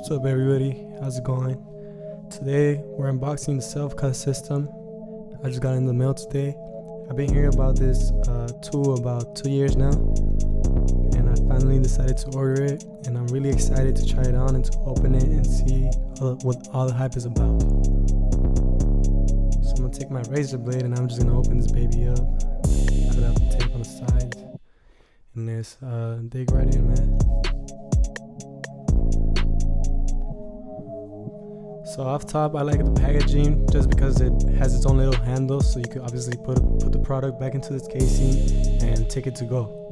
What's up everybody, how's it going? Today we're unboxing the SELFCUT system. I just got in the mail today. I've been hearing about this tool about 2 years now, and I finally decided to order it, and I'm really excited to try it on and to open it and see what all the hype is about. So I'm gonna take my razor blade and I'm just gonna open this baby up. Cut out the tape on the sides and let's dig right in, man. So off top, I like the packaging just because it has its own little handle, so you can obviously put the product back into this casing and take it to go.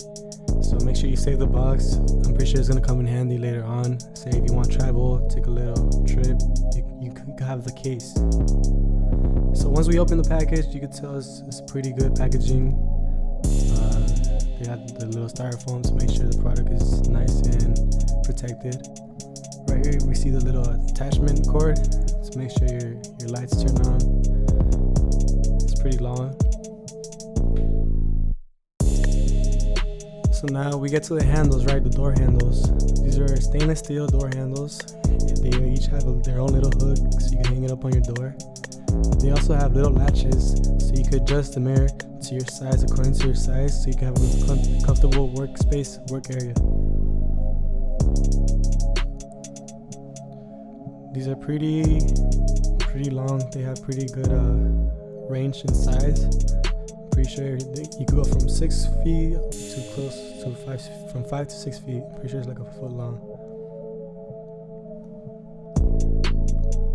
So make sure you save the box. I'm pretty sure it's gonna come in handy later on. Say if you want to travel, take a little trip, you can have the case. So once we open the package, you can tell it's pretty good packaging. They got the little styrofoam to make sure the product is nice and protected. Right here we see the little attachment cord to make sure your lights turn on. It's pretty long. So now we get to the handles, right? The door handles. These are stainless steel door handles. They each have their own little hook so you can hang it up on your door. They also have little latches so you could adjust the mirror to your size according to your size so you can have a comfortable work area. These are pretty long. They have pretty good range and size. Pretty sure you could go from 6 feet to close to 5 to 6 feet. Pretty sure it's like a foot long.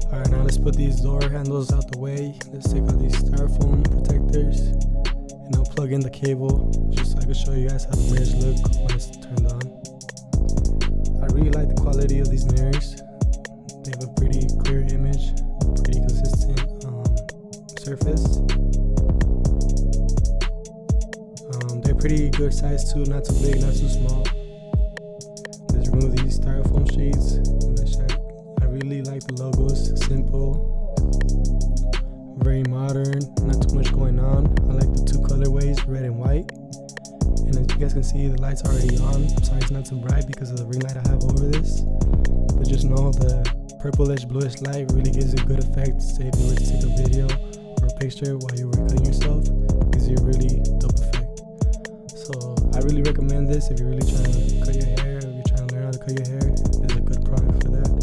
Alright, now let's put these door handles out the way. Let's take out these styrofoam protectors and I'll plug in the cable just so I can show you guys how the mirrors look when it's turned on. I really like the quality of these mirrors. They have a pretty clear image, pretty consistent surface. They're pretty good size too, not too big, not too small. Let's remove these styrofoam sheets. I really like the logos, simple, very modern, not too much going on. I like the two colorways, red and white. And as you guys can see, the light's already on. I'm sorry it's not too bright because of the ring light I have over this. But just know the purplish bluish light really gives a good effect. Say if you were to take a video or a picture while you were cutting yourself, gives you a really dope effect. So I really recommend this if you're really trying to cut your hair, or if you're trying to learn how to cut your hair. This is a good product for that.